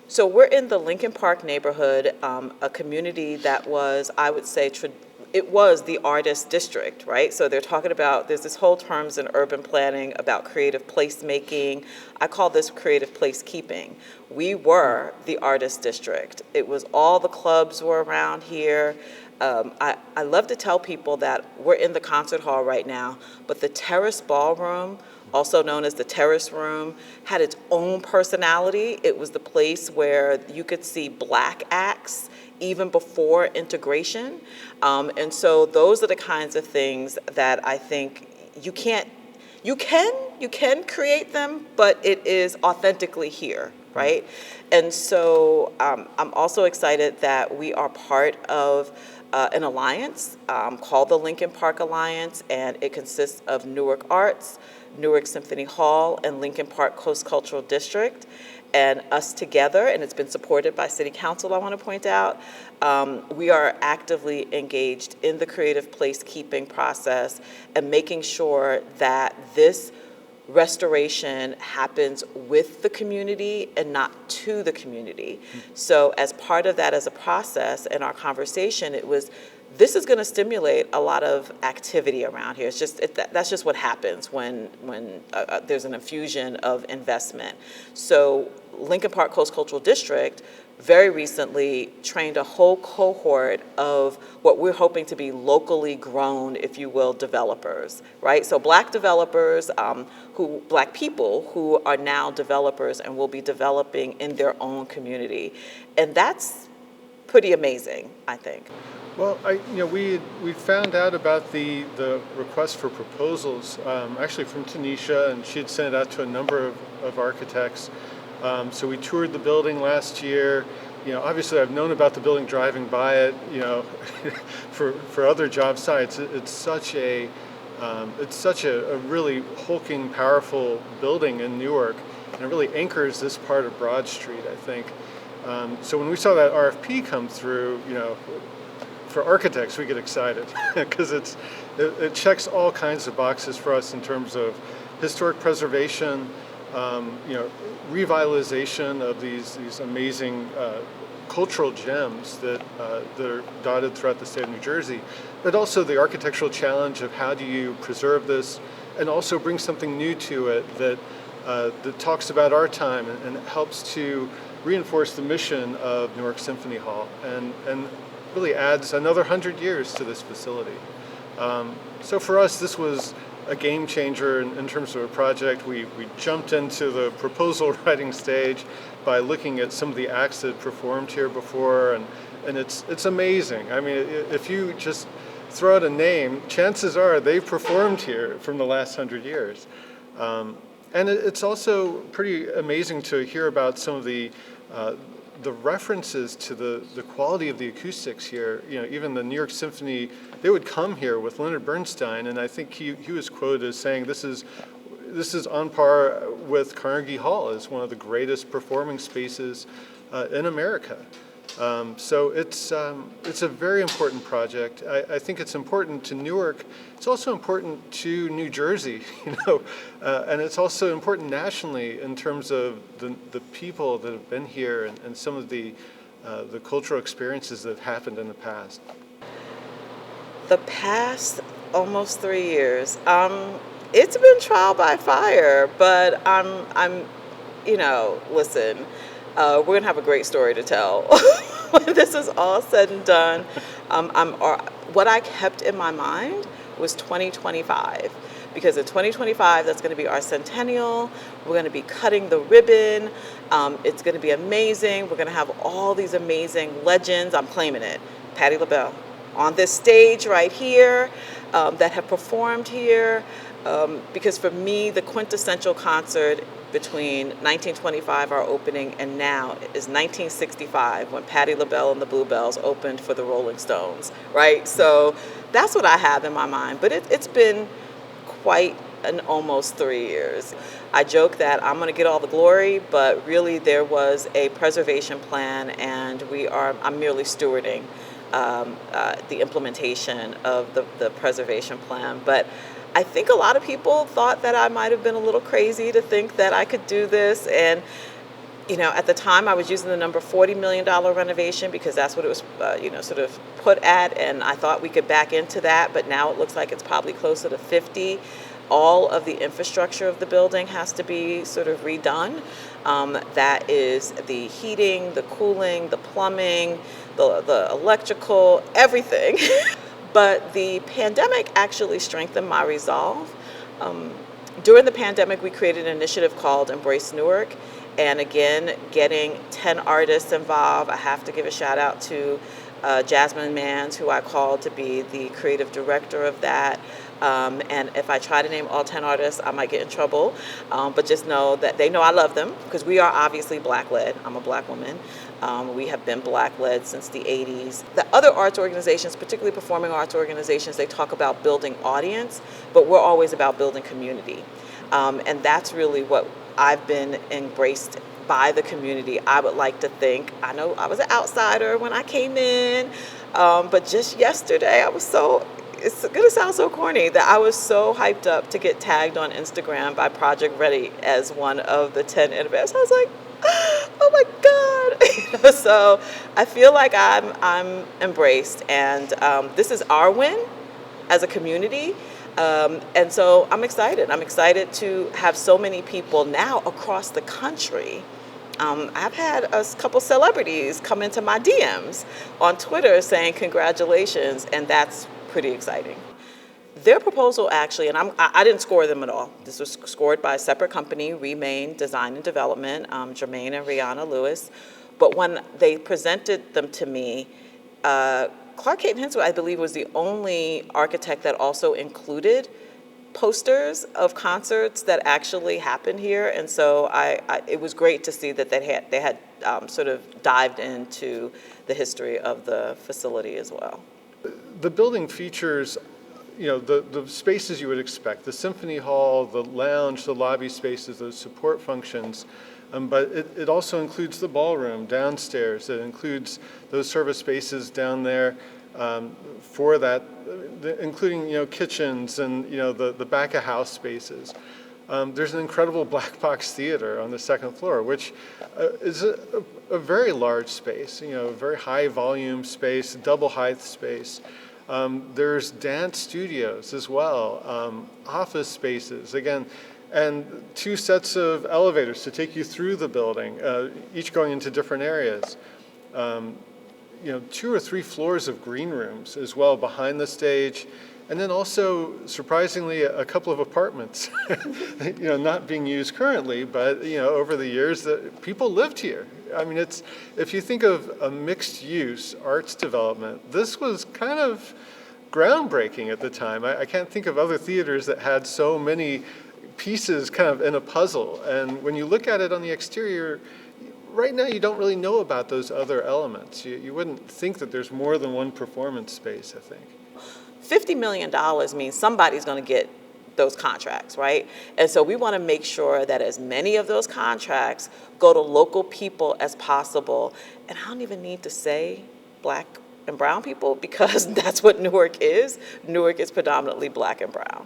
So we're in the Lincoln Park neighborhood, a community that was, I would say, it was the artist district, right? So they're talking about, there's this whole terms in urban planning about creative placemaking. I call this creative placekeeping. We were the artist district. It was all the clubs were around here. I love to tell people that we're in the concert hall right now, but the Terrace Ballroom, also known as the Terrace Room, had its own personality. It was the place where you could see Black acts even before integration. And so those are the kinds of things that I think you can create them, but it is authentically here, right? And so I'm also excited that we are part of an alliance called the Lincoln Park Alliance, and it consists of Newark Arts, Newark Symphony Hall, and Lincoln Park Coast Cultural District, and us together, and it's been supported by City Council, I want to point out. We are actively engaged in the creative placekeeping process and making sure that this restoration happens with the community and not to the community. So as part of that, as a process in our conversation, this is going to stimulate a lot of activity around here. It's just that's just what happens when there's an infusion of investment. So Lincoln Park Coast Cultural District very recently trained a whole cohort of what we're hoping to be locally grown, if you will, developers, right? So Black developers, Black people who are now developers and will be developing in their own community. And that's pretty amazing, I think. Well, we found out about the request for proposals actually from Taneshia, and she had sent it out to a number of architects. So we toured the building last year. Obviously I've known about the building driving by it. For other job sites, it's such a really hulking, powerful building in Newark, and it really anchors this part of Broad Street, I think. So when we saw that RFP come through, for architects, we get excited because it checks all kinds of boxes for us in terms of historic preservation, revitalization of these amazing cultural gems that are dotted throughout the state of New Jersey, but also the architectural challenge of how do you preserve this and also bring something new to it that talks about our time and helps to reinforce the mission of Newark Symphony Hall and really adds another 100 years to this facility. So for us, this was a game changer in terms of a project. We jumped into the proposal writing stage by looking at some of the acts that performed here before, and it's amazing. I mean, if you just throw out a name, chances are they've performed here from the last 100 years. And it's also pretty amazing to hear about some of the references to the quality of the acoustics here. Even the New York Symphony, they would come here with Leonard Bernstein, and I think he was quoted as saying this is on par with Carnegie Hall as one of the greatest performing spaces in America. So it's a very important project. I think it's important to Newark. It's also important to New Jersey, and it's also important nationally in terms of the people that have been here and some of the cultural experiences that have happened in the past. The past almost 3 years, it's been trial by fire, but I'm listen. We're gonna have a great story to tell when this is all said and done. What I kept in my mind was 2025, because in 2025 that's going to be our centennial. We're going to be cutting the ribbon. It's going to be amazing. We're going to have all these amazing legends. I'm claiming it. Patti LaBelle on this stage right here that have performed here. Because for me, the quintessential concert between 1925, our opening, and now is 1965, when Patti LaBelle and the Bluebells opened for the Rolling Stones, right? So that's what I have in my mind. But it's been quite an almost 3 years. I joke that I'm going to get all the glory, but really there was a preservation plan, and I'm merely stewarding the implementation of the preservation plan. But I think a lot of people thought that I might have been a little crazy to think that I could do this, and You know, at the time I was using the number $40 million renovation because that's what it was, sort of put at, and I thought we could back into that, but now it looks like it's probably closer to 50. All of the infrastructure of the building has to be sort of redone. That is the heating, the cooling, the plumbing, the electrical, everything. But the pandemic actually strengthened my resolve. During the pandemic, we created an initiative called Embrace Newark. And again, getting 10 artists involved. I have to give a shout out to Jasmine Mans, who I called to be the creative director of that. And if I try to name all 10 artists, I might get in trouble. But just know that they know I love them because we are obviously Black-led. I'm a Black woman. We have been Black-led since the 80s. The other arts organizations, particularly performing arts organizations, they talk about building audience, but we're always about building community. And that's really what I've been embraced by the community. I would like to think, I know I was an outsider when I came in, but just yesterday I was so, it's gonna sound so corny, that I was so hyped up to get tagged on Instagram by Project Ready as one of the 10 innovators. I was like, oh my God. So I feel like I'm embraced, and this is our win as a community. And so I'm excited. I'm excited to have so many people now across the country. I've had a couple celebrities come into my DMs on Twitter saying congratulations, and that's pretty exciting. Their proposal actually, and I didn't score them at all. This was scored by a separate company, Remain Design and Development, Jermaine and Rihanna Lewis. But when they presented them to me, Clarke Caton Hintz, I believe, was the only architect that also included posters of concerts that actually happened here, and so it was great to see that they had sort of dived into the history of the facility as well. The building features, the spaces you would expect: the symphony hall, the lounge, the lobby spaces, those support functions. But it also includes the ballroom downstairs. It includes those service spaces down there for that, including kitchens and the back of house spaces. There's an incredible black box theater on the second floor, which is a very large space. A very high volume space, double height space. There's dance studios as well, office spaces. Again. And 2 sets of elevators to take you through the building, each going into different areas. 2 or 3 floors of green rooms as well behind the stage. And then also, surprisingly, a couple of apartments, not being used currently, but over the years that people lived here. I mean, if you think of a mixed use arts development, this was kind of groundbreaking at the time. I can't think of other theaters that had so many pieces kind of in a puzzle. And when you look at it on the exterior, right now you don't really know about those other elements. You wouldn't think that there's more than one performance space, I think. $50 million means somebody's going to get those contracts, right? And so we want to make sure that as many of those contracts go to local people as possible. And I don't even need to say Black and brown people, because that's what Newark is. Newark is predominantly Black and brown.